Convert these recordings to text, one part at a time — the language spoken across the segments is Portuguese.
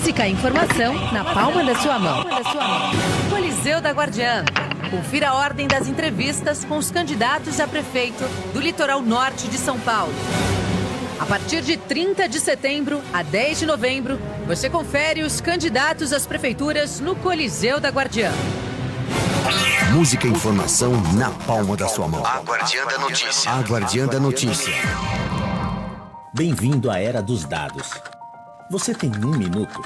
Música e informação na palma da sua mão. Coliseu da Guardiã. Confira a ordem das entrevistas com os candidatos a prefeito do litoral norte de São Paulo. A partir de 30 de setembro a 10 de novembro, você confere os candidatos às prefeituras no Coliseu da Guardiã. Música e informação na palma da sua mão. A Guardiã da Notícia. A Guardiã da Notícia. Bem-vindo à era dos dados. Você tem 1 minuto?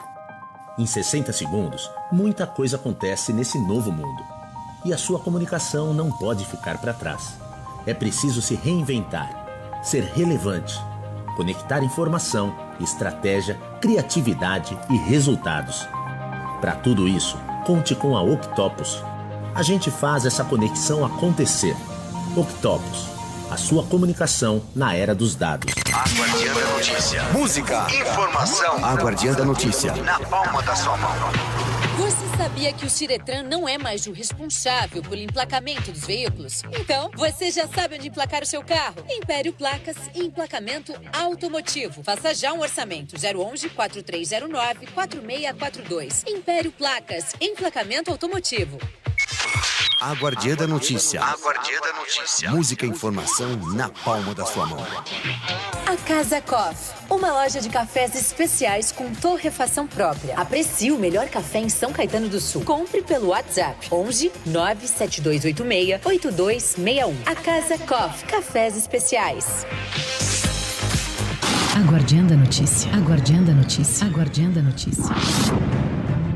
Em 60 segundos, muita coisa acontece nesse novo mundo. E a sua comunicação não pode ficar para trás. É preciso se reinventar, ser relevante, conectar informação, estratégia, criatividade e resultados. Para tudo isso, conte com a Octopus. A gente faz essa conexão acontecer. Octopus, a sua comunicação na era dos dados. A Guardiã da Notícia. Música, Informação. A Guardiã da Notícia. Na palma da sua mão. Você sabia que o Ciretran não é mais o responsável pelo emplacamento dos veículos? Então, você já sabe onde emplacar o seu carro? Império Placas e Emplacamento Automotivo. Faça já um orçamento. 011-4309-4642. Império Placas, Emplacamento Automotivo. A Guardiã da Notícia. A Guardiã da Notícia. Música e informação na palma da sua mão. A Casa Coffee, uma loja de cafés especiais com torrefação própria. Aprecie o melhor café em São Caetano do Sul. Compre pelo WhatsApp 11 97286 8261. A Casa Coffee, cafés especiais. A Guardiã da Notícia. A Guardiã da Notícia. A Guardiã da Notícia.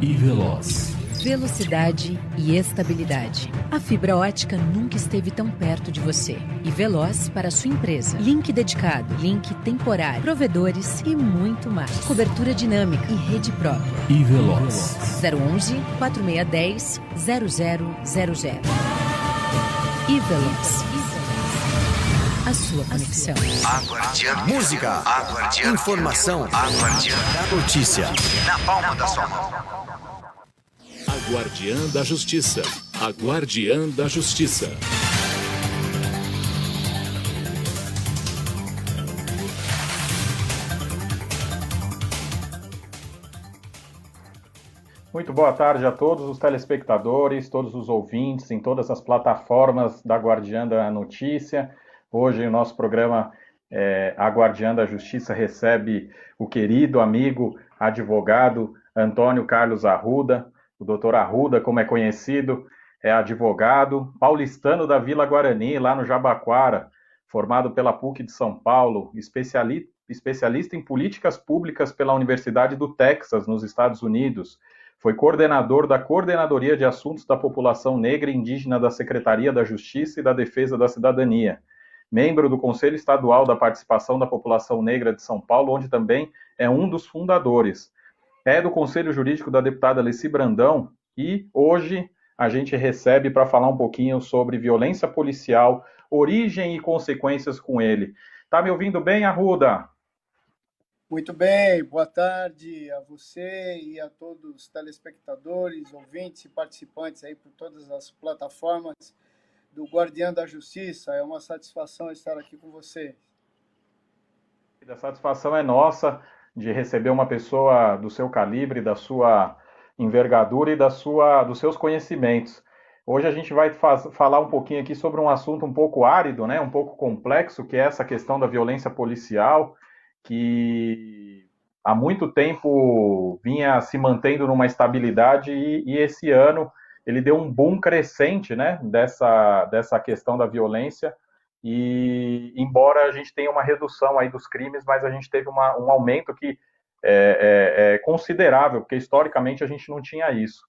E Veloz. Velocidade e estabilidade. A fibra ótica nunca esteve tão perto de você. E veloz para a sua empresa. Link dedicado, link temporário, provedores e muito mais. Cobertura dinâmica e rede própria. E Veloz. 011-4610-0000. E Veloz. A sua conexão. A Guardiã. Música, A Guardiã. informação, A Guardiã da notícia. na palma da sua mão. A Guardiã da Justiça. A Guardiã da Justiça. Muito boa tarde a todos os telespectadores, todos os ouvintes em todas as plataformas da Guardiã da Notícia. Hoje o nosso programa A Guardiã da Justiça recebe o querido amigo advogado Antônio Carlos Arruda. O doutor Arruda, como é conhecido, é advogado paulistano da Vila Guarani, lá no Jabaquara, formado pela PUC de São Paulo, especialista em políticas públicas pela Universidade do Texas, nos Estados Unidos. Foi coordenador da Coordenadoria de Assuntos da População Negra e Indígena da Secretaria da Justiça e da Defesa da Cidadania. Membro do Conselho Estadual da Participação da População Negra de São Paulo, onde também é um dos fundadores. É do Conselho Jurídico da deputada Alessi Brandão e hoje a gente recebe para falar um pouquinho sobre violência policial, origem e consequências com ele. Tá me ouvindo bem, Arruda? Muito bem, boa tarde a você e a todos os telespectadores, ouvintes e participantes aí por todas as plataformas do Guardiã da Justiça. É uma satisfação estar aqui com você. A satisfação é nossa de receber uma pessoa do seu calibre, da sua envergadura e dos seus conhecimentos. Hoje a gente vai falar um pouquinho aqui sobre um assunto um pouco árido, né, um pouco complexo, que é essa questão da violência policial, que há muito tempo vinha se mantendo numa estabilidade e esse ano ele deu um boom crescente, né, dessa questão da violência. E embora a gente tenha uma redução aí dos crimes, mas a gente teve um aumento que é considerável, porque historicamente a gente não tinha isso.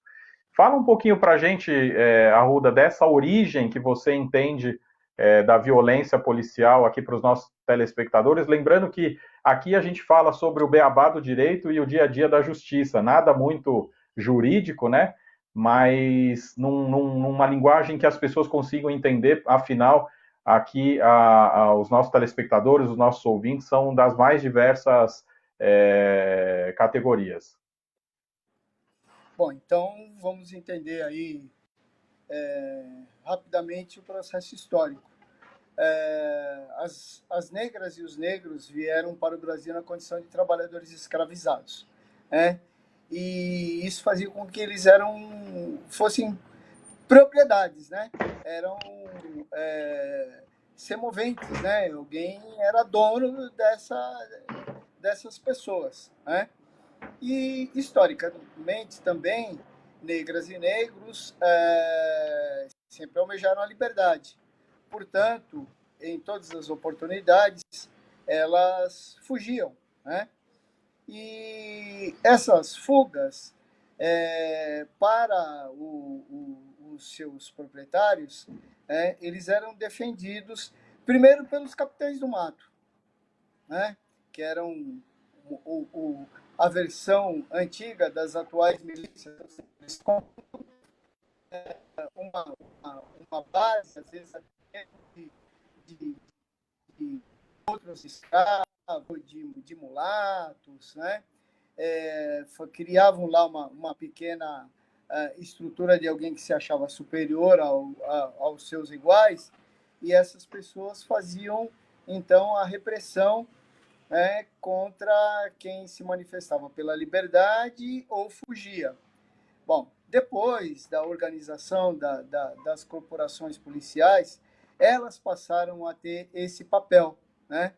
Fala um pouquinho para a gente, Arruda, dessa origem que você entende da violência policial aqui para os nossos telespectadores, lembrando que aqui a gente fala sobre o beabá do direito e o dia a dia da justiça, nada muito jurídico, né? Mas numa linguagem que as pessoas consigam entender, afinal, aqui os nossos telespectadores, os nossos ouvintes são das mais diversas categorias. Bom, então vamos entender aí rapidamente o processo histórico. As negras e os negros vieram para o Brasil na condição de trabalhadores escravizados, né? e isso fazia com que eles fossem propriedades, né? Eram semoventes, né? Alguém era dono dessas pessoas, né? E, historicamente, também, negras e negros sempre almejaram a liberdade. Portanto, em todas as oportunidades, elas fugiam, né? E essas fugas, para os seus proprietários, eles eram defendidos primeiro pelos capitães do mato, né? Que eram a versão antiga das atuais milícias. Eles compram uma base, às vezes, de outros escravos, de mulatos, né? Criavam lá uma pequena estrutura de alguém que se achava superior aos seus iguais, e essas pessoas faziam, então, a repressão contra quem se manifestava pela liberdade ou fugia. Bom, depois da organização das corporações policiais, elas passaram a ter esse papel, né?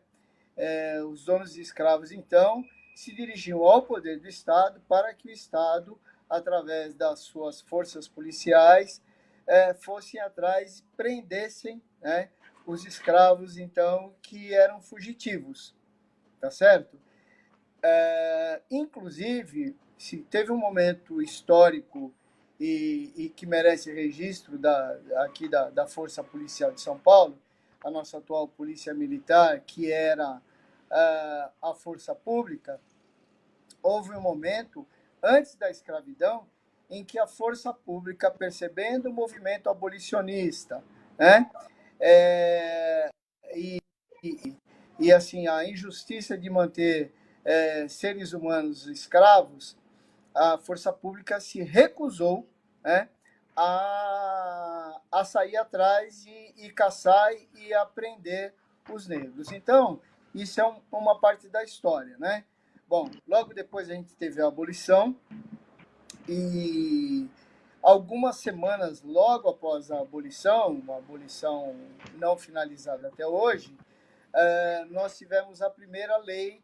Os donos de escravos, então, se dirigiam ao poder do Estado para que o Estado, através das suas forças policiais, fossem atrás e prendessem, né, os escravos, então, que eram fugitivos. Tá certo? Inclusive, se teve um momento histórico e que merece registro aqui da Força Policial de São Paulo, a nossa atual Polícia Militar, que era a Força Pública, houve um momento, antes da escravidão, em que a Força Pública, percebendo o movimento abolicionista, né, e assim, a injustiça de manter seres humanos escravos, a Força Pública se recusou, né, a sair atrás e caçar e aprender os negros. Então, isso é uma parte da história, né? Bom, logo depois a gente teve a abolição e algumas semanas logo após a abolição, uma abolição não finalizada até hoje, nós tivemos a primeira lei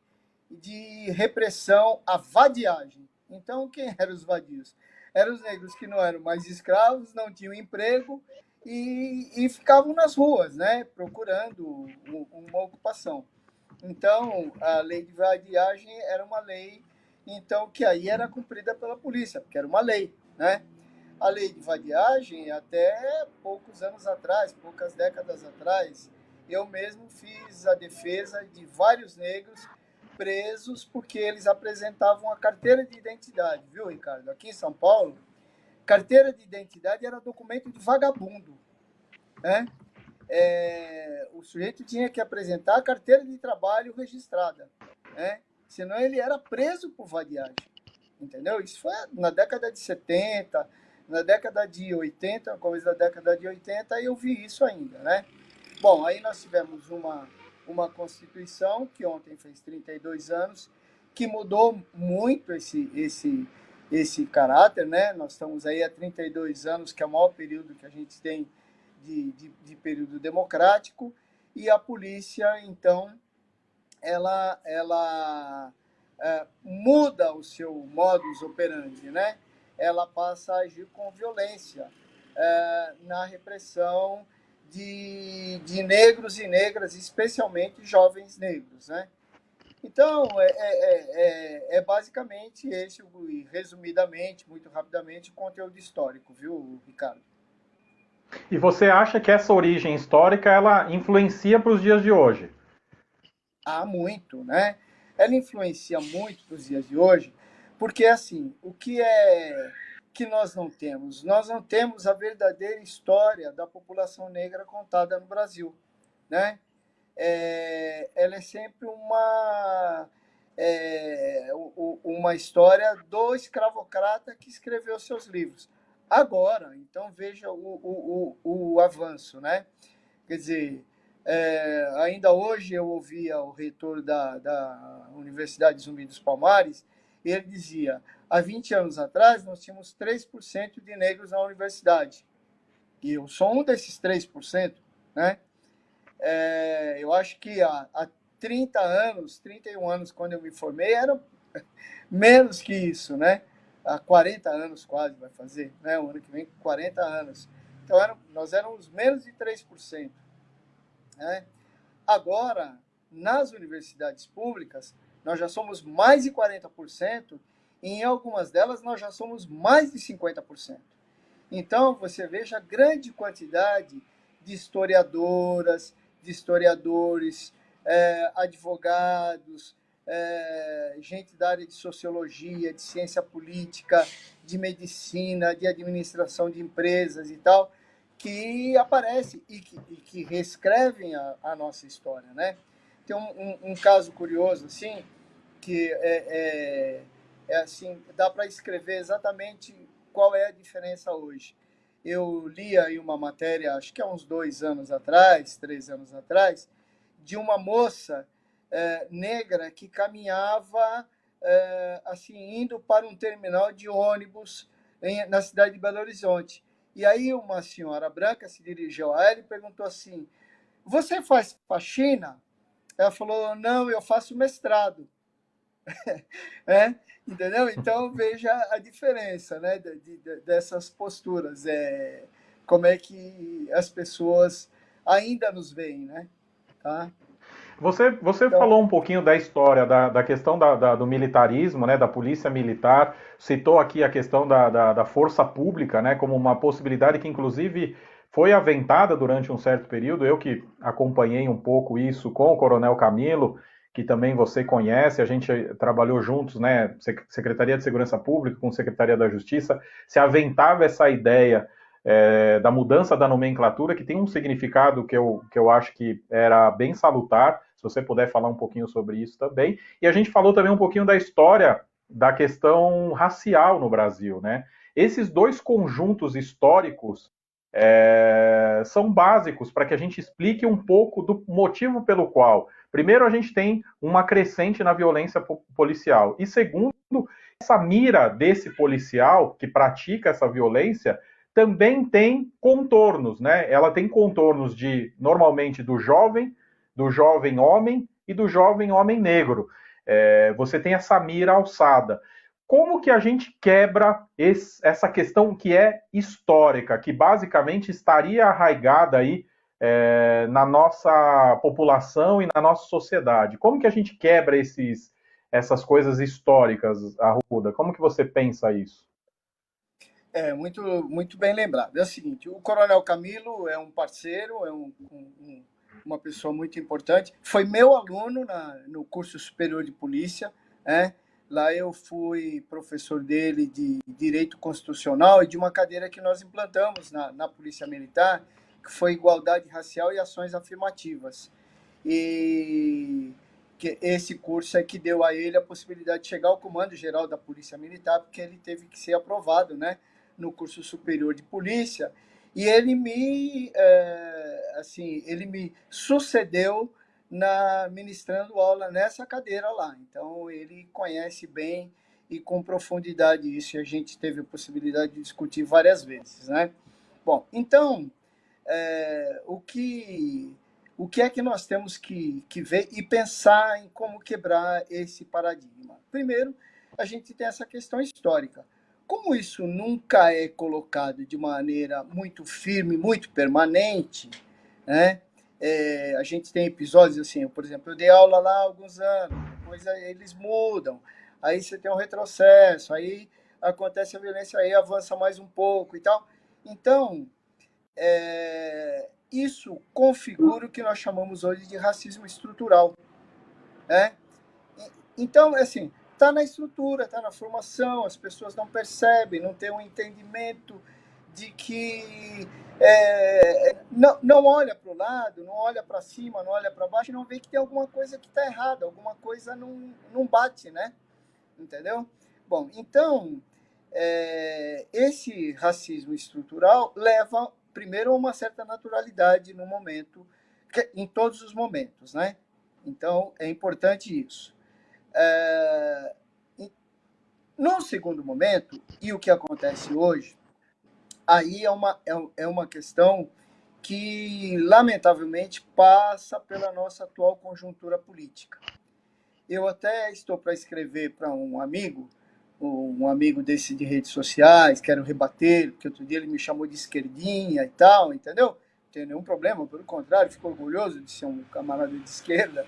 de repressão à vadiagem. Então, quem eram os vadios? Eram os negros que não eram mais escravos, não tinham emprego e ficavam nas ruas, né, procurando uma ocupação. Então, a lei de vadiagem era uma lei, então, que aí era cumprida pela polícia, porque era uma lei, né? A lei de vadiagem, até poucos anos atrás, poucas décadas atrás, eu mesmo fiz a defesa de vários negros presos porque eles apresentavam a carteira de identidade, viu, Ricardo? Aqui em São Paulo, carteira de identidade era documento de vagabundo, né? O sujeito tinha que apresentar a carteira de trabalho registrada, né? Senão ele era preso por vadiagem, entendeu? Isso foi na década de 70, na década de 80, no começo da década de 80, eu vi isso ainda, né? Bom, aí nós tivemos uma Constituição, que ontem fez 32 anos, que mudou muito esse caráter, né? Nós estamos aí há 32 anos, que é o maior período que a gente tem de período democrático, e a polícia, então, ela muda o seu modus operandi, né? Ela passa a agir com violência na repressão de negros e negras, especialmente jovens negros, né? Então, basicamente esse, resumidamente, muito rapidamente, o conteúdo histórico, viu, Ricardo? E você acha que essa origem histórica ela influencia para os dias de hoje? Muito, né? Ela influencia muito para os dias de hoje, porque, assim, o que nós não temos? Nós não temos a verdadeira história da população negra contada no Brasil, né? Ela é sempre uma história do escravocrata que escreveu seus livros. Agora, então, veja o avanço, né? Quer dizer, ainda hoje eu ouvia o reitor da Universidade Zumbi dos Palmares, Ele dizia, há 20 anos atrás, nós tínhamos 3% de negros na universidade. E eu sou um desses 3%, né? Eu acho que há 30 anos, 31 anos, quando eu me formei, era menos que isso, né? Há 40 anos quase vai fazer, né? O ano que vem, 40 anos. Então, nós éramos menos de 3%. Né? Agora, nas universidades públicas, nós já somos mais de 40%, e em algumas delas nós já somos mais de 50%. Então, você veja a grande quantidade de historiadoras, de historiadores, advogados, gente da área de sociologia, de ciência política, de medicina, de administração de empresas e tal, que aparecem e que reescrevem a nossa história, né? Tem um caso curioso, assim, que assim, dá para escrever exatamente qual é a diferença hoje. Eu li aí uma matéria, acho que há uns 2 anos atrás, 3 anos atrás, de uma moça negra que caminhava assim, indo para um terminal de ônibus na cidade de Belo Horizonte. E aí uma senhora branca se dirigiu a ela e perguntou assim, você faz faxina? Ela falou, não, eu faço mestrado. Entendeu? Então, veja a diferença, né, dessas posturas. Como é que as pessoas ainda nos veem, né? Tá? Você Então, falou um pouquinho da história, da questão do militarismo, né, da polícia militar, citou aqui a questão da força pública, né, como uma possibilidade que, inclusive, foi aventada durante um certo período. Eu que acompanhei um pouco isso com o Coronel Camilo, que também você conhece, a gente trabalhou juntos, né, Secretaria de Segurança Pública com Secretaria da Justiça, se aventava essa ideia da mudança da nomenclatura, que tem um significado que eu acho que era bem salutar, se você puder falar um pouquinho sobre isso também. E a gente falou também um pouquinho da história da questão racial no Brasil, né? Esses dois conjuntos históricos são básicos para que a gente explique um pouco do motivo pelo qual, primeiro, a gente tem uma crescente na violência policial, e segundo, essa mira desse policial que pratica essa violência também tem contornos, né? Ela tem contornos normalmente do jovem homem e do jovem homem negro. Você tem essa mira alçada. Como que a gente quebra essa questão que é histórica, que basicamente estaria arraigada aí na nossa população e na nossa sociedade? Como que a gente quebra essas coisas históricas, Arruda? Como que você pensa isso? muito, muito bem lembrado. É o seguinte, o Coronel Camilo é um parceiro, uma pessoa muito importante. Foi meu aluno no curso superior de polícia, né? Lá eu fui professor dele de Direito Constitucional e de uma cadeira que nós implantamos na Polícia Militar, que foi Igualdade Racial e Ações Afirmativas. E que esse curso é que deu a ele a possibilidade de chegar ao Comando Geral da Polícia Militar, porque ele teve que ser aprovado, né, no curso superior de polícia. E ele ele me sucedeu ministrando aula nessa cadeira lá. Então, ele conhece bem e com profundidade isso, e a gente teve a possibilidade de discutir várias vezes, né? Bom, então, o que é que nós temos que ver e pensar em como quebrar esse paradigma? Primeiro, a gente tem essa questão histórica. Como isso nunca é colocado de maneira muito firme, muito permanente, né? A gente tem episódios assim, por exemplo, eu dei aula lá há alguns anos, depois eles mudam, aí você tem um retrocesso, aí acontece a violência, aí avança mais um pouco e tal. Então, isso configura o que nós chamamos hoje de racismo estrutural, né? Então, assim, está na estrutura, está na formação, as pessoas não percebem, não têm um entendimento de que não olha para o lado, não olha para cima, não olha para baixo e não vê que tem alguma coisa que está errada, alguma coisa não bate, né? Entendeu? Bom, então, esse racismo estrutural leva, primeiro, a uma certa naturalidade no momento, em todos os momentos, né? Então, é importante isso. Num segundo momento, e o que acontece hoje, aí é uma questão que, lamentavelmente, passa pela nossa atual conjuntura política. Eu até estou para escrever para um amigo desse de redes sociais, quero rebater, porque outro dia ele me chamou de esquerdinha e tal, entendeu? Não tem nenhum problema, pelo contrário, fico orgulhoso de ser um camarada de esquerda,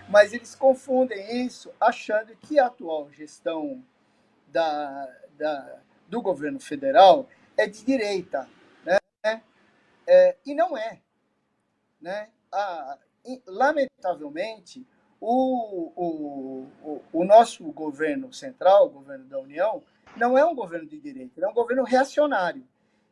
mas eles confundem isso achando que a atual gestão do governo federal é de direita, né? E não é, né? Lamentavelmente, o nosso governo central, o governo da União, não é um governo de direita, é um governo reacionário.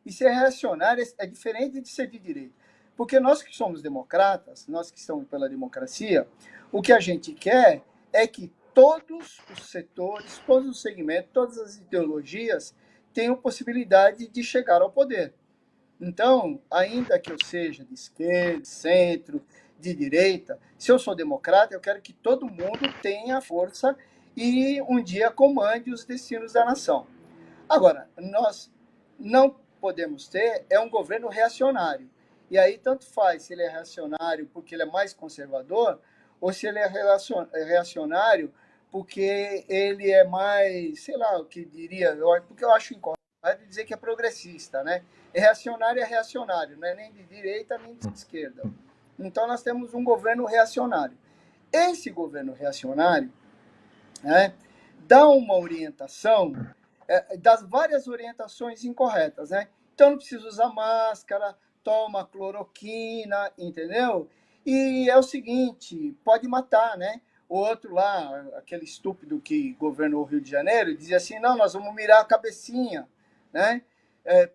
E ser reacionário é diferente de ser de direita. Porque nós que somos democratas, nós que estamos pela democracia, o que a gente quer é que todos os setores, todos os segmentos, todas as ideologias tenham possibilidade de chegar ao poder. Então, ainda que eu seja de esquerda, de centro, de direita, se eu sou democrata, eu quero que todo mundo tenha força e um dia comande os destinos da nação. Agora, nós não podemos ter um governo reacionário. E aí tanto faz se ele é reacionário porque ele é mais conservador ou se ele é reacionário porque ele é mais, sei lá, o que diria, porque eu acho incorreto dizer que é progressista, né? É reacionário, não é nem de direita nem de esquerda. Então nós temos um governo reacionário. Esse governo reacionário, né, dá uma orientação das várias orientações incorretas, né? Então não precisa usar máscara, toma cloroquina, entendeu? E é o seguinte, pode matar, né? O outro lá, aquele estúpido que governou o Rio de Janeiro, dizia assim, não, nós vamos mirar a cabecinha, né?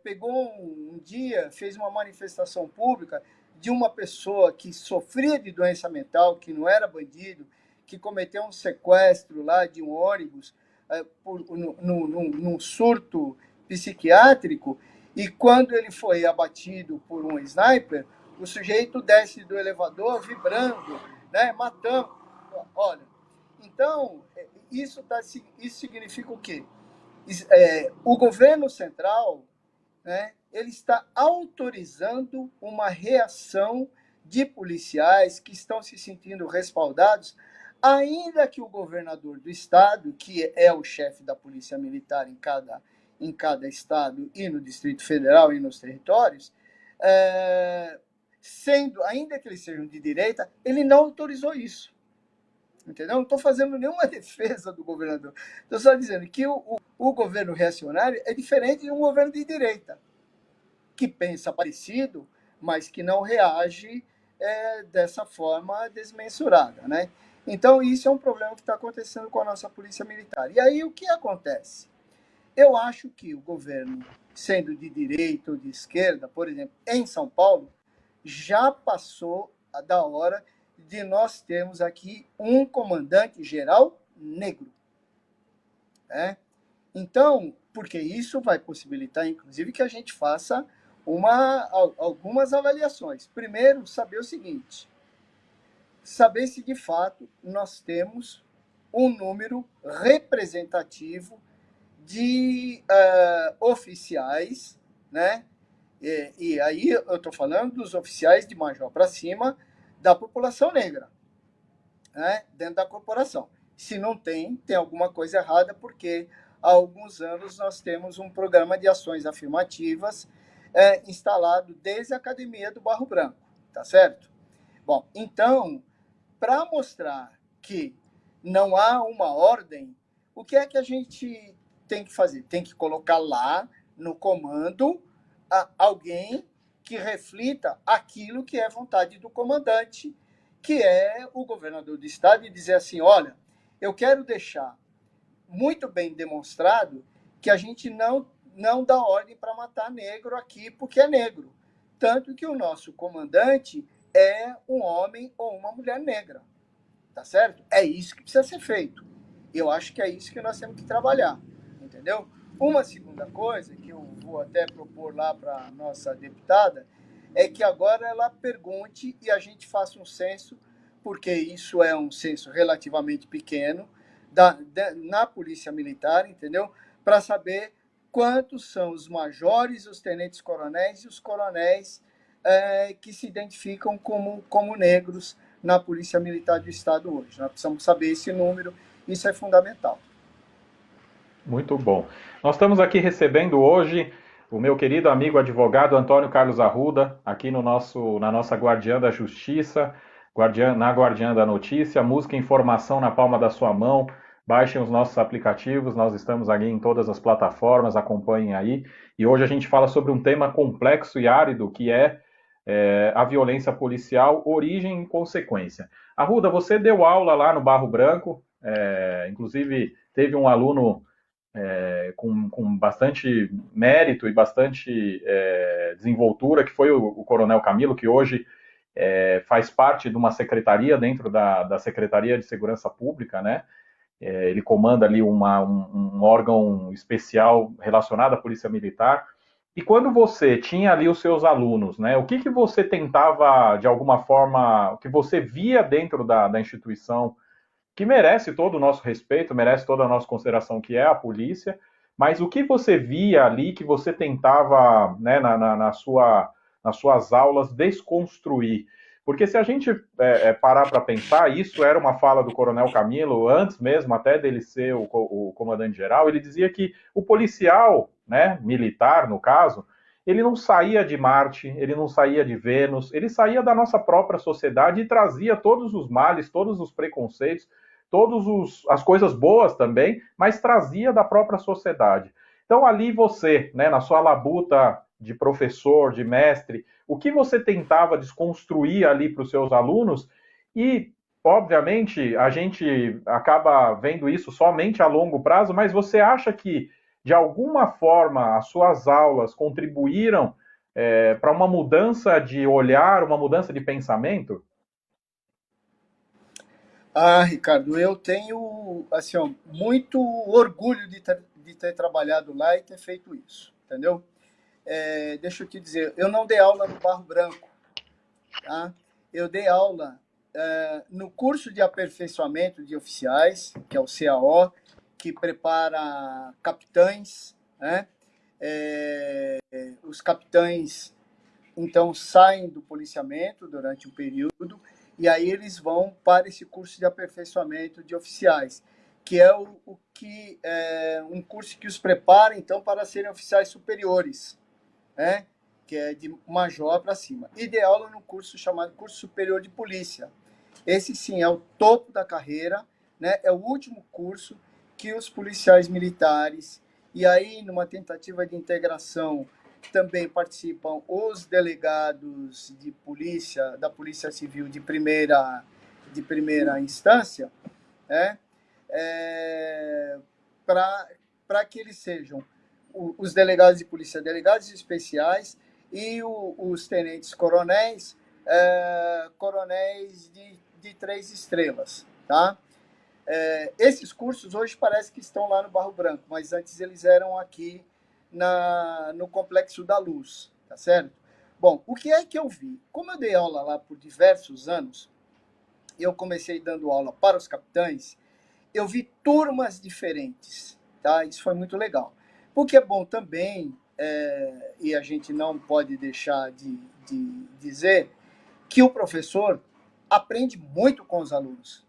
Pegou um dia, fez uma manifestação pública de uma pessoa que sofria de doença mental, que não era bandido, que cometeu um sequestro lá de um ônibus num surto psiquiátrico, e quando ele foi abatido por um sniper, o sujeito desce do elevador vibrando, né, matando. Olha, então, isso significa o quê? O governo central, né, ele está autorizando uma reação de policiais que estão se sentindo respaldados, ainda que o governador do estado, que é o chefe da polícia militar em cada estado e no Distrito Federal e nos territórios, ainda que eles sejam de direita, ele não autorizou isso. Entendeu? Não estou fazendo nenhuma defesa do governador. Estou só dizendo que o governo reacionário é diferente de um governo de direita, que pensa parecido, mas que não reage dessa forma desmensurada, né? Então, isso é um problema que está acontecendo com a nossa polícia militar. E aí, o que acontece? Eu acho que o governo, sendo de direita ou de esquerda, por exemplo, em São Paulo, já passou da hora de nós termos aqui um comandante-geral negro. Né? Então, porque isso vai possibilitar, inclusive, que a gente faça algumas avaliações. Primeiro, saber o seguinte, saber se, de fato, nós temos um número representativo de oficiais, né? E aí eu estou falando dos oficiais de major para cima da população negra, né? Dentro da corporação. Se não tem alguma coisa errada, porque há alguns anos nós temos um programa de ações afirmativas instalado desde a Academia do Barro Branco, tá certo? Bom, então, para mostrar que não há uma ordem, o que é que a gente tem que fazer? Tem que colocar lá no comando alguém que reflita aquilo que é vontade do comandante, que é o governador do estado, e dizer assim, olha, eu quero deixar muito bem demonstrado que a gente não dá ordem para matar negro aqui porque é negro. Tanto que o nosso comandante é um homem ou uma mulher negra. Tá certo? É isso que precisa ser feito. Eu acho que é isso que nós temos que trabalhar. Entendeu? Uma segunda coisa que eu vou até propor lá para a nossa deputada é que agora ela pergunte e a gente faça um censo, porque isso é um censo relativamente pequeno, na Polícia Militar, entendeu? Para saber quantos são os majores, os tenentes-coronéis e os coronéis que se identificam como negros na Polícia Militar do Estado hoje. Nós precisamos saber esse número, isso é fundamental. Muito bom. Nós estamos aqui recebendo hoje o meu querido amigo advogado Antônio Carlos Arruda, aqui na nossa Guardiã da Justiça, na Guardiã da Notícia, música e informação na palma da sua mão. Baixem os nossos aplicativos, nós estamos aqui em todas as plataformas, acompanhem aí. E hoje a gente fala sobre um tema complexo e árido, que é a violência policial, origem e consequência. Arruda, você deu aula lá no Barro Branco, inclusive teve um aluno com bastante mérito e bastante desenvoltura, que foi o Coronel Camilo, que hoje faz parte de uma secretaria dentro da Secretaria de Segurança Pública, né? Ele comanda ali um órgão especial relacionado à Polícia Militar. E quando você tinha ali os seus alunos, né, o que você tentava, de alguma forma, o que você via dentro da instituição, que merece todo o nosso respeito, merece toda a nossa consideração, que é a polícia, mas o que você via ali, que você tentava, né, nas suas aulas, desconstruir? Porque se a gente parar para pensar, isso era uma fala do Coronel Camilo, antes mesmo até dele ser o comandante-geral, ele dizia que o policial, né, militar, no caso, ele não saía de Marte, ele não saía de Vênus, ele saía da nossa própria sociedade e trazia todos os males, todos os preconceitos, todas as coisas boas também, mas trazia da própria sociedade. Então ali você, né, na sua labuta de professor, de mestre, o que você tentava desconstruir ali para os seus alunos? E, obviamente, a gente acaba vendo isso somente a longo prazo, mas você acha que, de alguma forma, as suas aulas contribuíram para uma mudança de olhar, uma mudança de pensamento? Ricardo, eu tenho assim, muito orgulho de ter trabalhado lá e ter feito isso, entendeu? Deixa eu te dizer, eu não dei aula no Barro Branco, tá? Eu dei aula no curso de aperfeiçoamento de oficiais, que é o CAO, que prepara capitães, né? Os capitães, então, saem do policiamento durante um período e aí eles vão para esse curso de aperfeiçoamento de oficiais, que é um curso que os prepara, então, para serem oficiais superiores, né? Que é de major para cima. E dei aula no curso chamado Curso Superior de Polícia. Esse, sim, é o topo da carreira, né? É o último curso que os policiais militares, e aí, numa tentativa de integração, também participam os delegados de polícia, da Polícia Civil de primeira instância, né? Para que eles sejam os delegados de polícia, delegados especiais, e os tenentes-coronéis, coronéis de 3 estrelas, tá? Esses cursos hoje parece que estão lá no Barro Branco, mas antes eles eram aqui no Complexo da Luz, tá certo? Bom, o que é que eu vi? Como eu dei aula lá por diversos anos, eu comecei dando aula para os capitães, eu vi turmas diferentes, tá? Isso foi muito legal. Porque é bom também, e a gente não pode deixar de dizer, que o professor aprende muito com os alunos,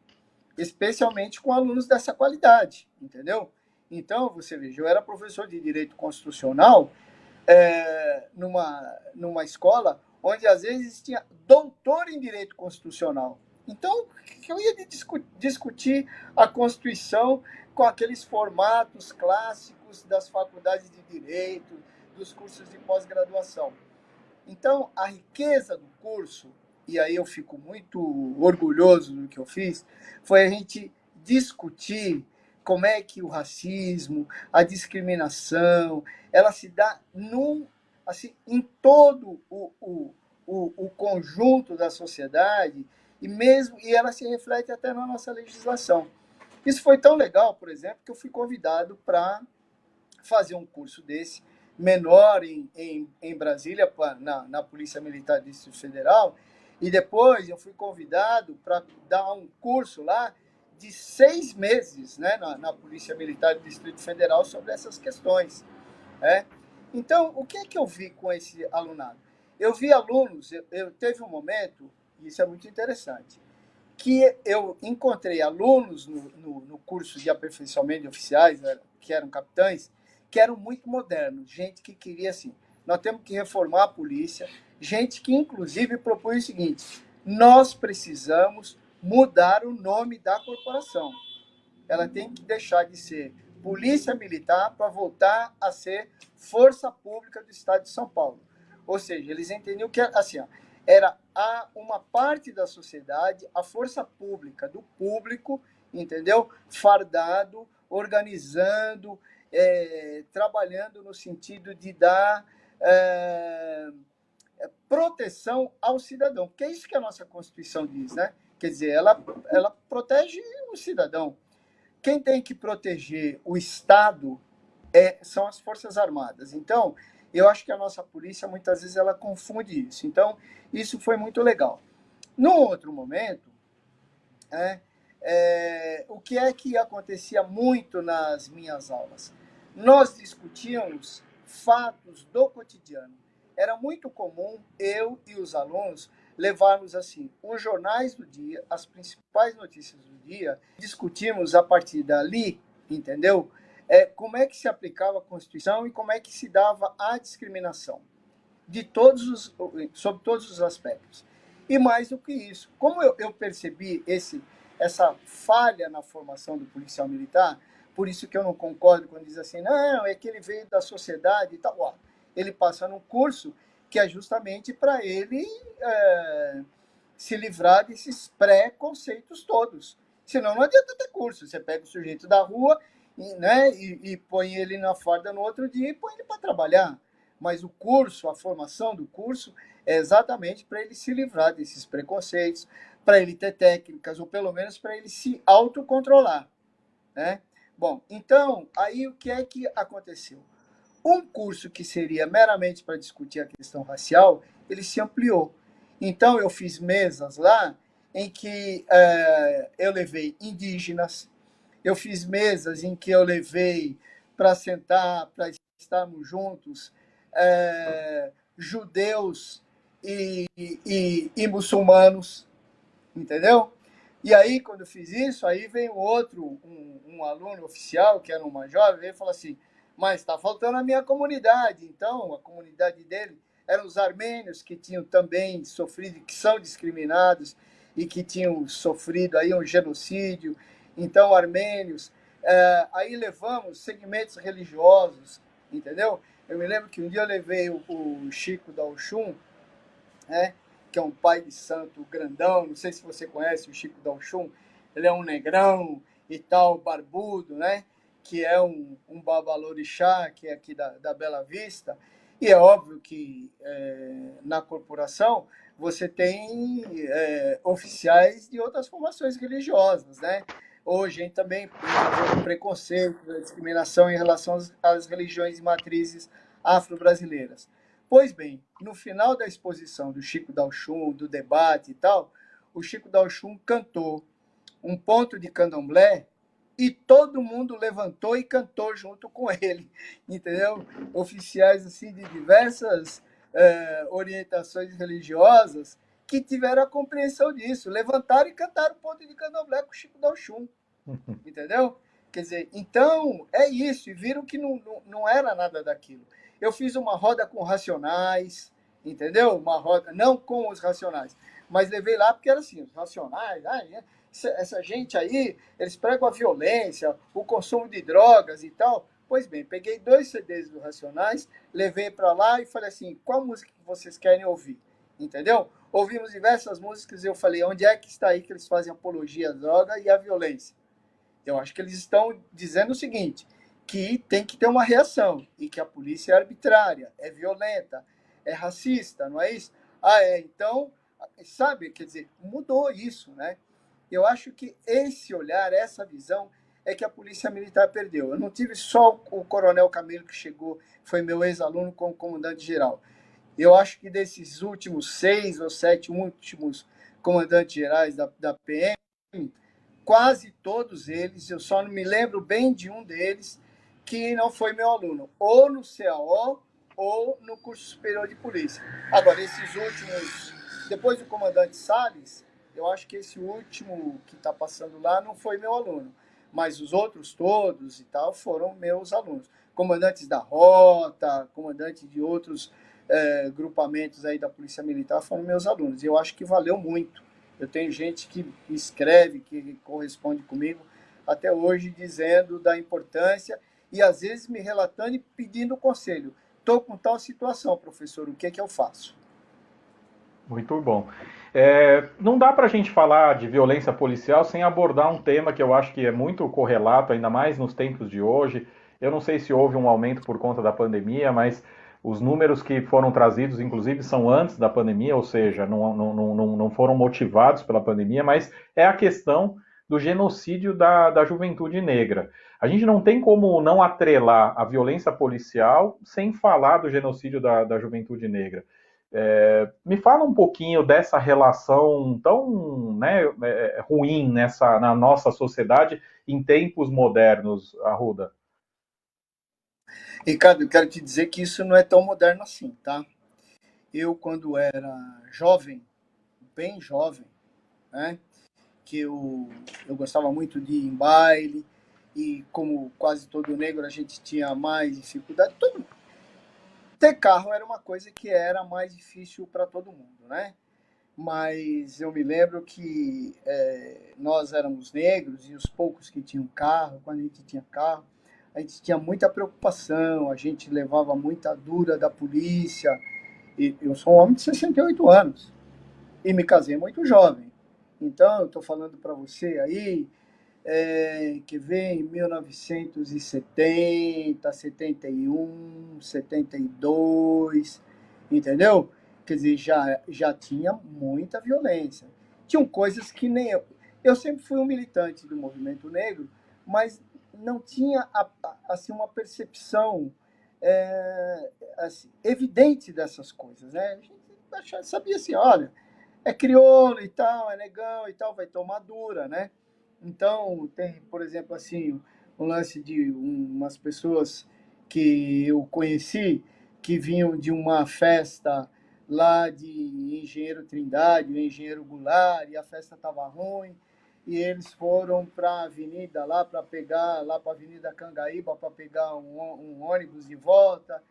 especialmente com alunos dessa qualidade, entendeu? Então, você veja, eu era professor de Direito Constitucional numa escola onde, às vezes, tinha doutor em Direito Constitucional. Então, eu ia discutir a Constituição com aqueles formatos clássicos das faculdades de Direito, dos cursos de pós-graduação. Então, a riqueza do curso, e aí eu fico muito orgulhoso do que eu fiz, foi a gente discutir como é que o racismo, a discriminação, ela se dá em todo o conjunto da sociedade, e ela se reflete até na nossa legislação. Isso foi tão legal, por exemplo, que eu fui convidado para fazer um curso desse, menor em Brasília, na Polícia Militar do Distrito Federal, e depois eu fui convidado para dar um curso lá de 6 meses, né, na Polícia Militar do Distrito Federal sobre essas questões. Né? Então, o que é que eu vi com esse alunado? Eu vi alunos, eu teve um momento, e isso é muito interessante, que eu encontrei alunos no curso de aperfeiçoamento de oficiais, que eram capitães, que eram muito modernos, gente que queria assim, nós temos que reformar a polícia, gente que inclusive propunha o seguinte, nós precisamos mudar o nome da corporação. Ela tem que deixar de ser Polícia Militar para voltar a ser Força Pública do Estado de São Paulo. Ou seja, eles entendiam que assim, era uma parte da sociedade, a força pública do público, entendeu? Fardado, organizando, trabalhando no sentido de dar proteção ao cidadão, porque é isso que a nossa Constituição diz, né? Quer dizer, ela protege o cidadão. Quem tem que proteger o Estado são as Forças Armadas. Então, eu acho que a nossa polícia, muitas vezes, ela confunde isso. Então, isso foi muito legal. Num outro momento, o que é que acontecia muito nas minhas aulas? Nós discutíamos fatos do cotidiano. Era muito comum eu e os alunos levarmos assim os jornais do dia, as principais notícias do dia, discutirmos a partir dali, entendeu? Como é que se aplicava a Constituição e como é que se dava a discriminação sobre todos os aspectos. E mais do que isso, como eu percebi essa falha na formação do policial militar, por isso que eu não concordo quando diz assim, não, é que ele veio da sociedade e tal. Ó, ele passa num curso que é justamente para ele se livrar desses preconceitos todos. Senão não adianta ter curso. Você pega o sujeito da rua e põe ele na farda no outro dia e põe ele para trabalhar. Mas o curso, a formação do curso, é exatamente para ele se livrar desses preconceitos, para ele ter técnicas, ou pelo menos para ele se autocontrolar. Né? Bom, então, aí o que é que aconteceu? Um curso que seria meramente para discutir a questão racial, ele se ampliou. Então, eu fiz mesas lá em que eu levei indígenas, eu fiz mesas em que eu levei para sentar, para estarmos juntos, judeus e muçulmanos, entendeu? E aí, quando eu fiz isso, aí veio um aluno oficial, que era uma jovem, veio e falou assim, mas está faltando a minha comunidade. Então, a comunidade dele eram os armênios que tinham também sofrido, que são discriminados e que tinham sofrido aí um genocídio. Então, armênios. Aí levamos segmentos religiosos, entendeu? Eu me lembro que um dia eu levei o Chico da Oxum, né, que é um pai de santo grandão, não sei se você conhece o Chico da Oxum, ele é um negrão e tal, barbudo, né? Que é um babalorixá, que é aqui da Bela Vista, e é óbvio que na corporação você tem oficiais de outras formações religiosas, né? Hoje a gente também tem preconceito, discriminação em relação às religiões de matrizes afro-brasileiras. Pois bem, no final da exposição do Chico da Oxum, do debate e tal, o Chico da Oxum cantou um ponto de candomblé e todo mundo levantou e cantou junto com ele, entendeu? Oficiais assim de diversas orientações religiosas que tiveram a compreensão disso, levantaram e cantaram o ponto de candomblé com o Chico da Oxum, entendeu? Quer dizer, então é isso, e viram que não era nada daquilo. Eu fiz uma roda com Racionais, entendeu? Uma roda, não com os Racionais, mas levei lá porque era assim, os Racionais, essa gente aí, eles pregam a violência, o consumo de drogas e tal. Pois bem, peguei 2 CDs do Racionais, levei para lá e falei assim, qual música que vocês querem ouvir? Entendeu? Ouvimos diversas músicas e eu falei, onde é que está aí que eles fazem apologia à droga e à violência? Eu acho que eles estão dizendo o seguinte, que tem que ter uma reação e que a polícia é arbitrária, é violenta, é racista, não é isso? Então, sabe, quer dizer, mudou isso, né? Eu acho que esse olhar, essa visão, é que a Polícia Militar perdeu. Eu não tive só o Coronel Camilo que chegou, foi meu ex-aluno como comandante-geral. Eu acho que desses últimos 6 ou 7 últimos comandantes gerais da PM, quase todos eles, eu só não me lembro bem de um deles que não foi meu aluno, ou no CAO ou no curso superior de polícia. Agora, esses últimos, depois do comandante Salles, eu acho que esse último que está passando lá não foi meu aluno, mas os outros todos e tal foram meus alunos. Comandantes da rota, comandantes de outros grupamentos aí da Polícia Militar foram meus alunos. E eu acho que valeu muito. Eu tenho gente que me escreve, que corresponde comigo até hoje, dizendo da importância e às vezes me relatando e pedindo conselho. Estou com tal situação, professor, o que é que eu faço? Muito bom. Não dá para a gente falar de violência policial sem abordar um tema que eu acho que é muito correlato, ainda mais nos tempos de hoje. Eu não sei se houve um aumento por conta da pandemia, mas os números que foram trazidos, inclusive, são antes da pandemia, ou seja, não foram motivados pela pandemia, mas é a questão do genocídio da juventude negra. A gente não tem como não atrelar a violência policial sem falar do genocídio da juventude negra. Me fala um pouquinho dessa relação tão, né, ruim na nossa sociedade em tempos modernos, Arruda. Ricardo, eu quero te dizer que isso não é tão moderno assim, tá? Eu, quando era jovem, bem jovem, né? Que eu gostava muito de ir em baile, e como quase todo negro, a gente tinha mais dificuldade. Ter carro era uma coisa que era mais difícil para todo mundo, né? Mas eu me lembro que nós éramos negros e os poucos que tinham carro, quando a gente tinha carro, a gente tinha muita preocupação, a gente levava muita dura da polícia. E eu sou um homem de 68 anos e me casei muito jovem. Então, eu estou falando para você aí que vem em 1970, 71, 72, entendeu? Quer dizer, já tinha muita violência. Tinham coisas que nem eu. Eu sempre fui um militante do movimento negro, mas não tinha assim, uma percepção assim, evidente dessas coisas, né? A gente sabia assim, olha, é crioulo e tal, é negão e tal, vai tomar dura, né? Então, tem, por exemplo, assim, um lance de umas pessoas que eu conheci que vinham de uma festa lá de Engenheiro Trindade, o Engenheiro Goulart, e a festa estava ruim, e eles foram para a avenida lá para pegar, lá para a Avenida Cangaíba, para pegar um ônibus de volta,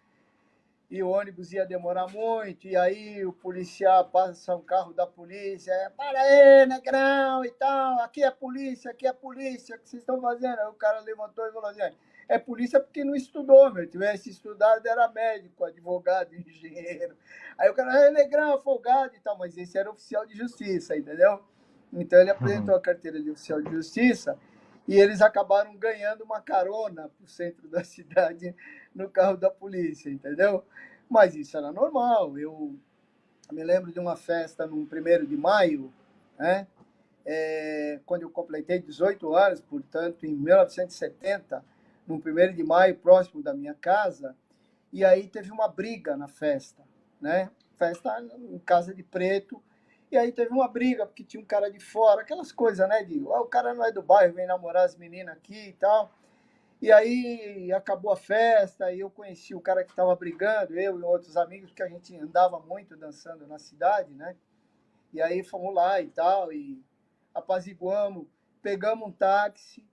e o ônibus ia demorar muito, e aí o policial passa um carro da polícia, para aí, negrão e tal, aqui é polícia, o que vocês estão fazendo? Aí o cara levantou e falou assim, é polícia porque não estudou, meu, tivesse estudado era médico, advogado, engenheiro. Aí o cara, é negrão, folgado e tal, mas esse era oficial de justiça, entendeu? Então ele apresentou a carteira de oficial de justiça, e eles acabaram ganhando uma carona para o centro da cidade no carro da polícia, entendeu? Mas isso era normal. Eu me lembro de uma festa no 1º de maio, né? Quando eu completei 18 anos, portanto, em 1970, no 1º de maio, próximo da minha casa, e aí teve uma briga na festa, né? Festa em casa de preto, e aí teve uma briga, porque tinha um cara de fora, aquelas coisas, né? O cara não é do bairro, vem namorar as meninas aqui e tal. E aí acabou a festa e eu conheci o cara que estava brigando, eu e outros amigos, porque a gente andava muito dançando na cidade, né? E aí fomos lá e tal, e apaziguamos, pegamos um táxi,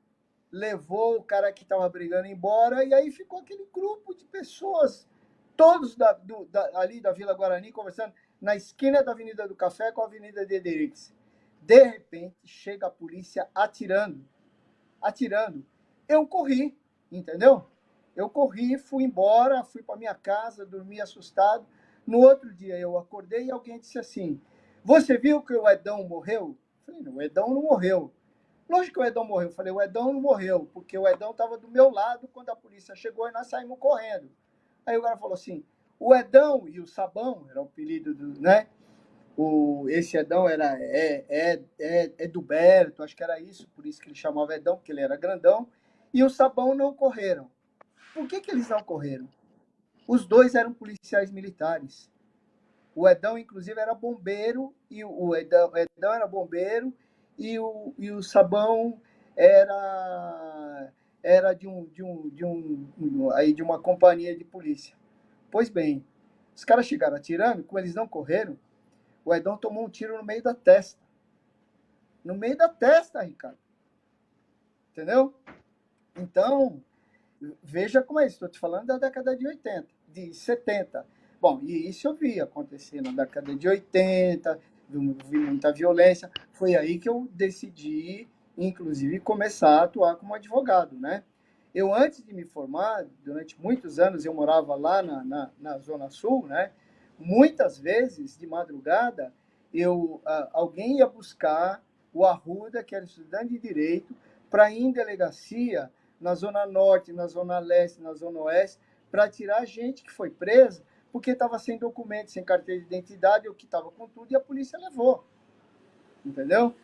levou o cara que estava brigando embora, e aí ficou aquele grupo de pessoas, todos ali da Vila Guarani, conversando na esquina da Avenida do Café com a Avenida Dederics. De repente, chega a polícia atirando. Eu corri, entendeu? Eu corri, fui embora, fui para minha casa, dormi assustado. No outro dia eu acordei e alguém disse assim, você viu que o Edão morreu? Eu falei, não, o Edão não morreu. Lógico que o Edão morreu. Eu falei, o Edão não morreu, porque o Edão estava do meu lado quando a polícia chegou e nós saímos correndo. Aí o cara falou assim, o Edão e o Sabão, era o apelido do, né? Esse Edão era Eduberto, acho que era isso, por isso que ele chamava Edão, porque ele era grandão, e o Sabão não correram. Por que eles não correram? Os dois eram policiais militares. O Edão, inclusive, era bombeiro, e o Edão era bombeiro, e o sabão era de uma companhia de polícia. Pois bem, os caras chegaram atirando, como eles não correram, o Edão tomou um tiro no meio da testa. No meio da testa, Ricardo. Entendeu? Então, veja como é isso. Estou te falando da década de 80, de 70. Bom, e isso eu vi acontecer na década de 80, vi muita violência. Foi aí que eu decidi, inclusive, começar a atuar como advogado, né? Eu, antes de me formar, durante muitos anos, eu morava lá na Zona Sul, né? Muitas vezes, de madrugada, alguém ia buscar o Arruda, que era estudante de Direito, para ir em delegacia na Zona Norte, na Zona Leste, na Zona Oeste, para tirar gente que foi presa porque estava sem documento, sem carteira de identidade, ou que estava com tudo, e a polícia levou. Entendeu?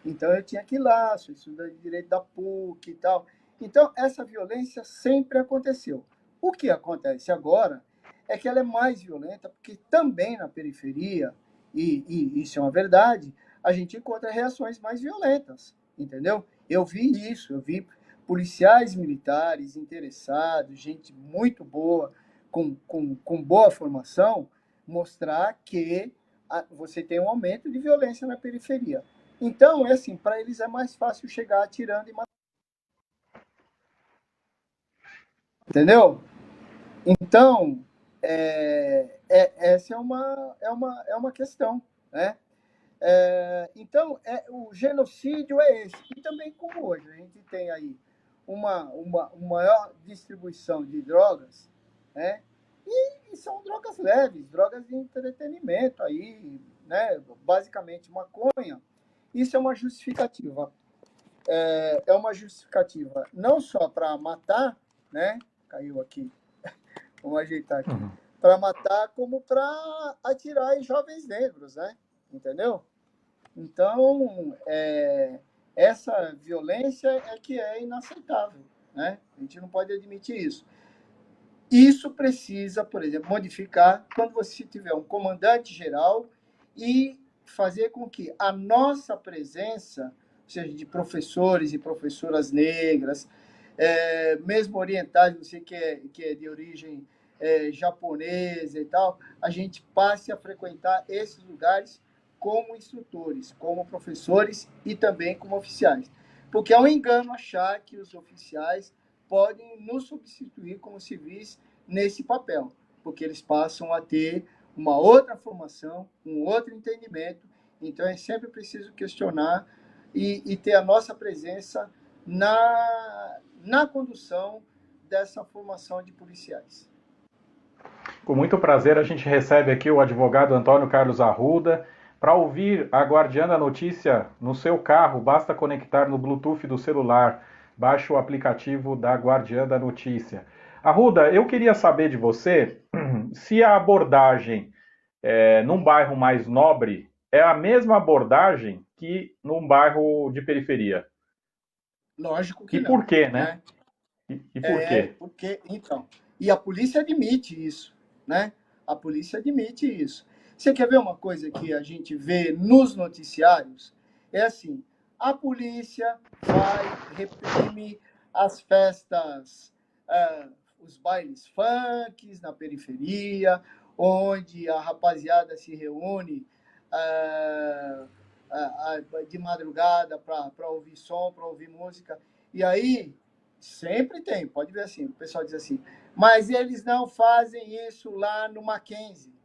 Então, eu tinha que ir lá, sou estudante de Direito da PUC e tal. Então, essa violência sempre aconteceu. O que acontece agora é que ela é mais violenta, porque também na periferia, e isso é uma verdade, a gente encontra reações mais violentas, entendeu? Eu vi isso, eu vi policiais militares interessados, gente muito boa, com boa formação, mostrar que você tem um aumento de violência na periferia. Então, é assim, para eles é mais fácil chegar atirando e matando. Entendeu? Então, essa é uma questão, né? Então, o genocídio é esse. E também, como hoje a gente tem aí uma maior distribuição de drogas, né? E são drogas leves, drogas de entretenimento aí, né? Basicamente maconha. Isso é uma justificativa. É uma justificativa não só para matar, né? Caiu aqui. Vamos ajeitar aqui. Para matar, como para atirar em jovens negros, né? Entendeu? Então, essa violência é que é inaceitável, né? A gente não pode admitir isso. Isso precisa, por exemplo, modificar quando você tiver um comandante geral e fazer com que a nossa presença, ou seja, de professores e professoras negras, mesmo orientais, você que é de origem japonesa e tal, a gente passe a frequentar esses lugares como instrutores, como professores e também como oficiais. Porque é um engano achar que os oficiais podem nos substituir como civis nesse papel, porque eles passam a ter uma outra formação, um outro entendimento. Então, é sempre preciso questionar e ter a nossa presença na condução dessa formação de policiais. Com muito prazer, a gente recebe aqui o advogado Antônio Carlos Arruda. Para ouvir a Guardiã da Notícia no seu carro, basta conectar no Bluetooth do celular. Baixe o aplicativo da Guardiã da Notícia. Arruda, eu queria saber de você se a abordagem num bairro mais nobre é a mesma abordagem que num bairro de periferia. Lógico que não. E por quê, né? E por quê? Porque, então, e a polícia admite isso, né? A polícia admite isso. Você quer ver uma coisa que a gente vê nos noticiários? É assim, a polícia reprime as festas, os bailes funks na periferia, onde a rapaziada se reúne de madrugada para ouvir som, para ouvir música. E aí, sempre tem, pode ver assim, o pessoal diz assim, mas eles não fazem isso lá no Mackenzie,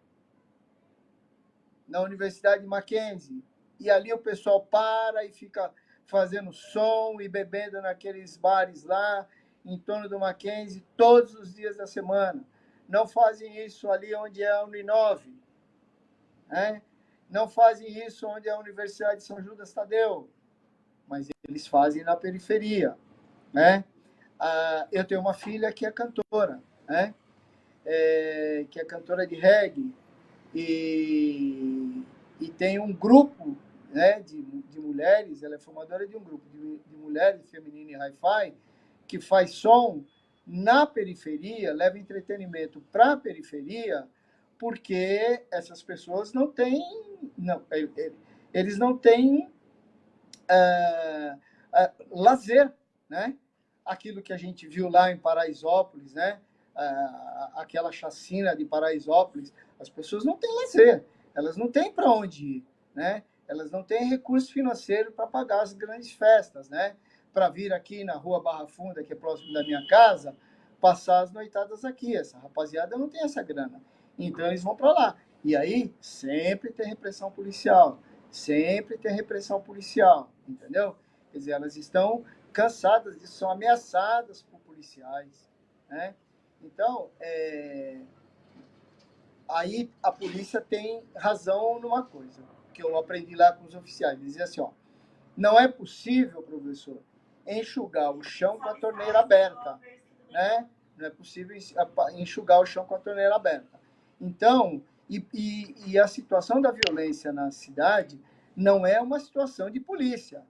na Universidade de Mackenzie. E ali o pessoal para e fica fazendo som e bebendo naqueles bares lá, em torno do Mackenzie, todos os dias da semana. Não fazem isso ali onde é a Uninove, né? Não fazem isso onde é a Universidade de São Judas Tadeu, mas eles fazem na periferia, né? Eu tenho uma filha que é cantora, né? Que é cantora de reggae, e tem um grupo, né, de mulheres, ela é formadora de um grupo de mulheres feminino e hi-fi, que faz som na periferia, leva entretenimento para a periferia, porque essas pessoas não têm, eles não têm lazer, né? Aquilo que a gente viu lá em Paraisópolis, né? Aquela chacina de Paraisópolis, as pessoas não têm lazer, elas não têm para onde ir, né? Elas não têm recurso financeiro para pagar as grandes festas, né? Para vir aqui na Rua Barra Funda, que é próximo da minha casa, passar as noitadas aqui. Essa rapaziada não tem essa grana. Então eles vão para lá. E aí sempre tem repressão policial. Sempre tem repressão policial, entendeu? Quer dizer, elas estão cansadas disso, são ameaçadas por policiais, né? Então, aí a polícia tem razão numa coisa, que eu aprendi lá com os oficiais. Eles diziam assim, ó, não é possível, professor, enxugar o chão com a torneira aberta, né? Não é possível enxugar o chão com a torneira aberta. Então, e a situação da violência na cidade não é uma situação de polícia,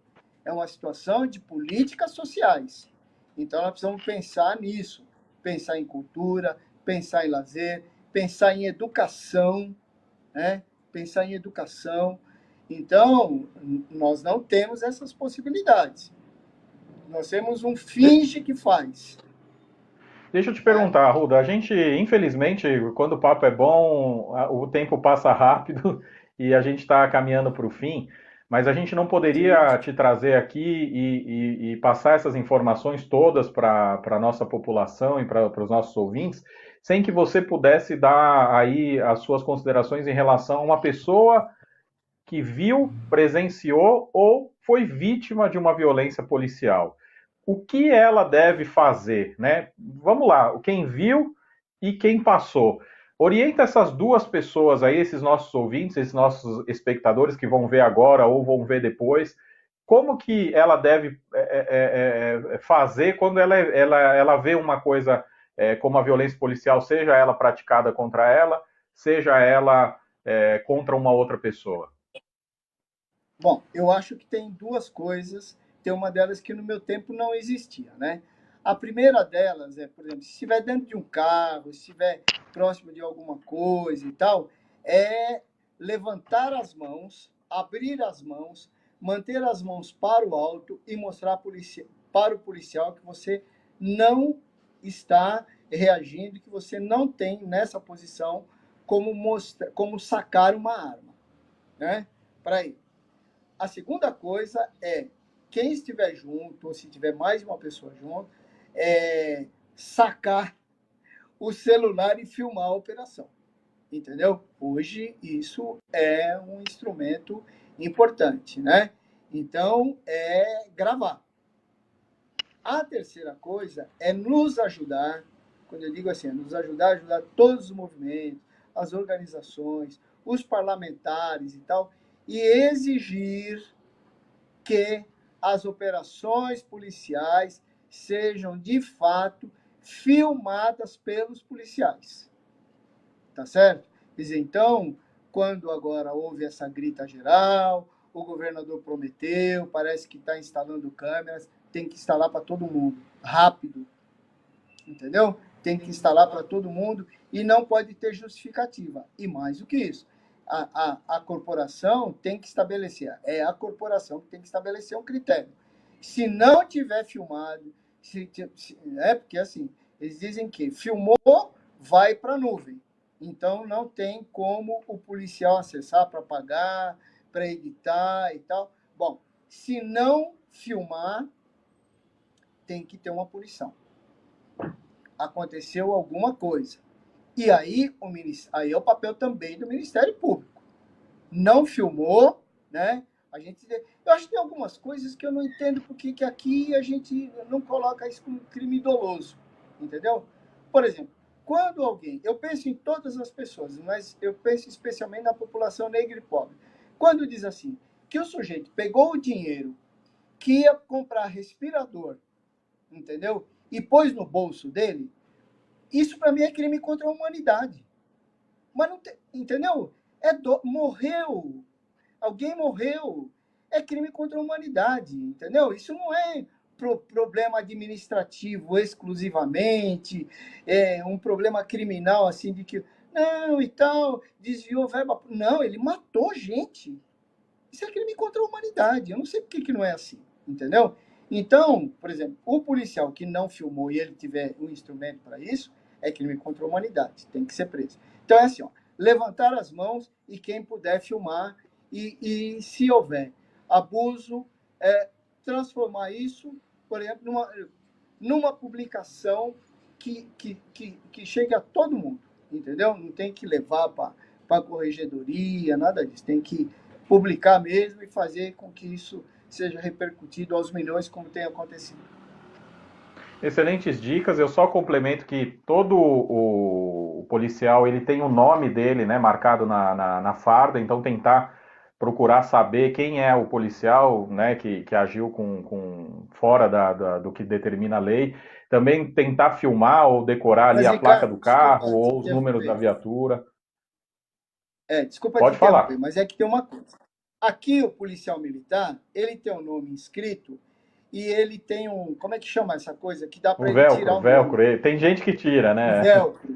é uma situação de políticas sociais. Então, nós precisamos pensar nisso, pensar em cultura, pensar em lazer, pensar em educação, né? Pensar em educação. Então, nós não temos essas possibilidades. Nós temos um finge que faz. Deixa eu te perguntar, Arruda, a gente, infelizmente, quando o papo é bom, o tempo passa rápido e a gente está caminhando para o fim, mas a gente não poderia te trazer aqui e passar essas informações todas para a nossa população e para os nossos ouvintes, sem que você pudesse dar aí as suas considerações em relação a uma pessoa que viu, presenciou ou foi vítima de uma violência policial. O que ela deve fazer, né? Vamos lá, quem viu e quem passou. Orienta essas duas pessoas aí, esses nossos ouvintes, esses nossos espectadores que vão ver agora ou vão ver depois, como que ela deve fazer quando ela vê uma coisa como a violência policial, seja ela praticada contra ela, seja ela contra uma outra pessoa. Bom, eu acho que tem duas coisas. Tem uma delas que no meu tempo não existia, né? A primeira delas é, por exemplo, se estiver dentro de um carro, se estiver próximo de alguma coisa e tal, é levantar as mãos, abrir as mãos, manter as mãos para o alto e mostrar para o policial que você não está reagindo, que você não tem nessa posição como sacar uma arma, né? Para ele. A segunda coisa é quem estiver junto, ou se tiver mais de uma pessoa junto, sacar o celular e filmar a operação. Entendeu? Hoje isso é um instrumento importante, né? Então, é gravar. A terceira coisa é nos ajudar, quando eu digo assim, é nos ajudar, ajudar todos os movimentos, as organizações, os parlamentares e tal, e exigir que as operações policiais sejam, de fato, filmadas pelos policiais. Tá certo? Quer dizer, então, quando agora houve essa grita geral, o governador prometeu, parece que está instalando câmeras, tem que instalar para todo mundo, rápido. Entendeu? Tem que instalar para todo mundo e não pode ter justificativa. E mais do que isso, a corporação tem que estabelecer, é a corporação que tem que estabelecer um critério. Se não tiver filmado, porque assim, eles dizem que filmou, vai para a nuvem. Então não tem como o policial acessar para pagar, para editar e tal. Bom, se não filmar, tem que ter uma punição. Aconteceu alguma coisa. E aí, aí é o papel também do Ministério Público. Não filmou, né? Eu acho que tem algumas coisas que eu não entendo porque que aqui a gente não coloca isso como crime doloso, entendeu? Por exemplo, quando alguém... Eu penso em todas as pessoas, mas eu penso especialmente na população negra e pobre. Quando diz assim, que o sujeito pegou o dinheiro que ia comprar respirador, entendeu? E pôs no bolso dele, isso para mim é crime contra a humanidade. Mas não tem, entendeu? Morreu. Alguém morreu. É crime contra a humanidade, entendeu? Isso não é problema administrativo exclusivamente, é um problema criminal assim de que não e tal, desviou verba. Não, ele matou gente. Isso é crime contra a humanidade. Eu não sei por que não é assim, entendeu? Então, por exemplo, o policial que não filmou e ele tiver um instrumento para isso, é crime contra a humanidade, tem que ser preso. Então é assim, ó, levantar as mãos e quem puder filmar e se houver abuso, transformar isso, por exemplo, numa publicação que chegue a todo mundo, entendeu? Não tem que levar para a corregedoria, nada disso. Tem que publicar mesmo e fazer com que isso seja repercutido aos milhões, como tem acontecido. Excelentes dicas. Eu só complemento que todo o policial ele tem o nome dele, né, marcado na farda, então tentar procurar saber quem é o policial, né, que agiu com fora do que determina a lei. Também tentar filmar ou decorar ali a placa do carro ou os números da viatura. Desculpa Pode te falar. interromper, mas é que tem uma coisa. Aqui o policial militar, ele tem um nome inscrito e ele tem um... Como é que chama essa coisa? Que dá para ele tirar o velcro. nome. Tem gente que tira, né? Velcro.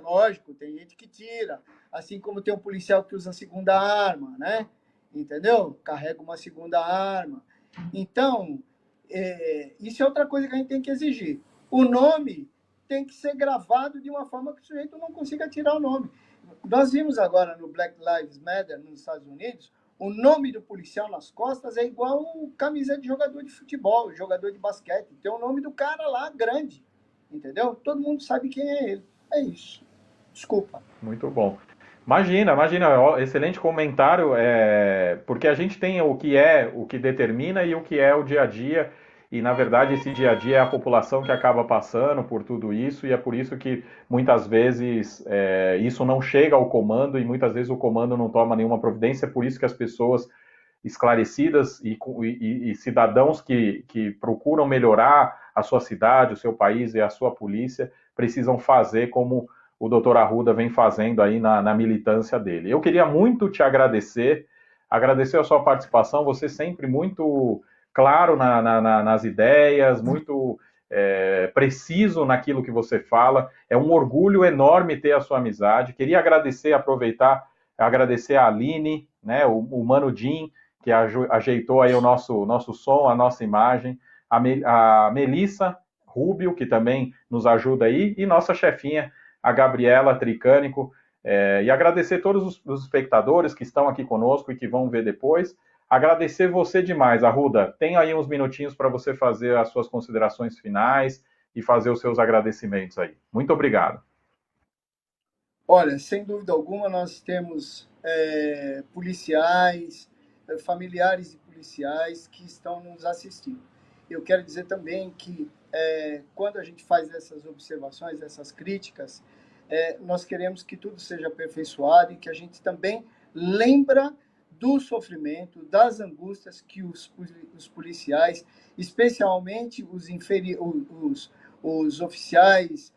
Lógico, tem gente que tira. Assim como tem um policial que usa a segunda arma, né? Entendeu? Carrega uma segunda arma. Então, isso é outra coisa que a gente tem que exigir. O nome tem que ser gravado de uma forma que o sujeito não consiga tirar o nome. Nós vimos agora no Black Lives Matter, nos Estados Unidos, o nome do policial nas costas é igual camisa de jogador de futebol, jogador de basquete. Tem o nome do cara lá, grande. Entendeu? Todo mundo sabe quem é ele. É isso. Desculpa. Muito bom. Imagina, excelente comentário, porque a gente tem o que determina e o que é o dia a dia, e na verdade esse dia a dia é a população que acaba passando por tudo isso, e é por isso que muitas vezes isso não chega ao comando, e muitas vezes o comando não toma nenhuma providência, é por isso que as pessoas esclarecidas e cidadãos que procuram melhorar a sua cidade, o seu país e a sua polícia, precisam fazer como o doutor Arruda vem fazendo aí na militância dele. Eu queria muito te agradecer a sua participação, você sempre muito claro nas ideias, muito preciso naquilo que você fala. É um orgulho enorme ter a sua amizade. Queria agradecer a Aline, né, o Mano Jim, que ajeitou aí o nosso som, a nossa imagem, a Melissa Rubio, que também nos ajuda aí, e nossa chefinha, a Gabriela Tricânico, e agradecer todos os espectadores que estão aqui conosco e que vão ver depois. Agradecer você demais, Arruda. Tem aí uns minutinhos para você fazer as suas considerações finais e fazer os seus agradecimentos aí. Muito obrigado. Olha, sem dúvida alguma, nós temos policiais, familiares de policiais que estão nos assistindo. Eu quero dizer também que quando a gente faz essas observações, essas críticas, nós queremos que tudo seja aperfeiçoado e que a gente também lembra do sofrimento, das angústias que os policiais, especialmente os oficiais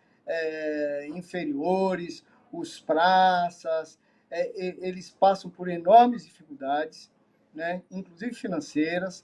inferiores, os praças, eles passam por enormes dificuldades, né, inclusive financeiras,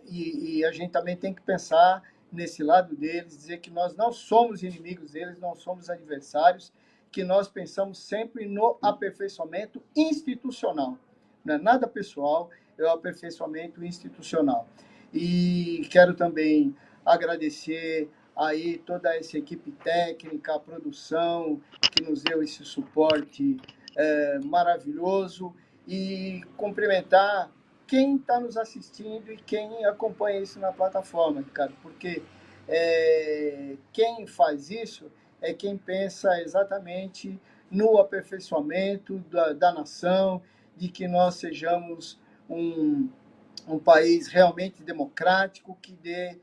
e a gente também tem que pensar nesse lado deles, dizer que nós não somos inimigos deles, não somos adversários, que nós pensamos sempre no aperfeiçoamento institucional. Não é nada pessoal, é o aperfeiçoamento institucional. E quero também agradecer aí toda essa equipe técnica, a produção, que nos deu esse suporte maravilhoso, e cumprimentar quem está nos assistindo e quem acompanha isso na plataforma, Ricardo, porque quem faz isso é quem pensa exatamente no aperfeiçoamento da nação, de que nós sejamos um país realmente democrático, que dê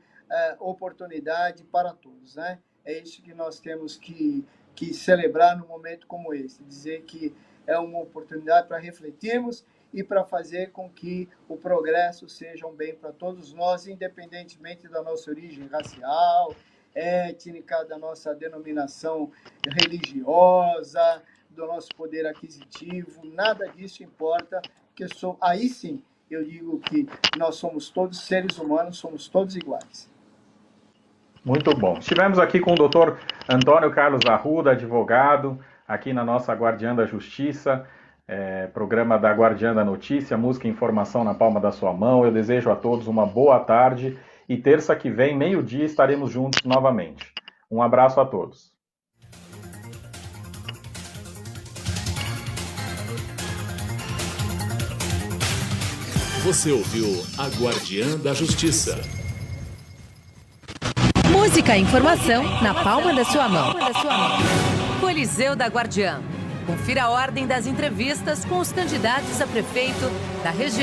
oportunidade para todos, né? É isso que nós temos que celebrar num momento como esse, dizer que é uma oportunidade para refletirmos e para fazer com que o progresso seja um bem para todos nós, independentemente da nossa origem racial, étnica, da nossa denominação religiosa, do nosso poder aquisitivo, nada disso importa, porque aí sim eu digo que nós somos todos seres humanos, somos todos iguais. Muito bom. Estivemos aqui com o doutor Antônio Carlos Arruda, advogado, aqui na nossa Guardiã da Justiça. programa da Guardiã da Notícia, música e informação na palma da sua mão. Eu desejo a todos uma boa tarde e terça que vem, meio-dia, estaremos juntos novamente. Um abraço a todos. Você ouviu a Guardiã da Justiça. Música e informação na palma da sua mão. Coliseu da Guardiã. Confira a ordem das entrevistas com os candidatos a prefeito da região.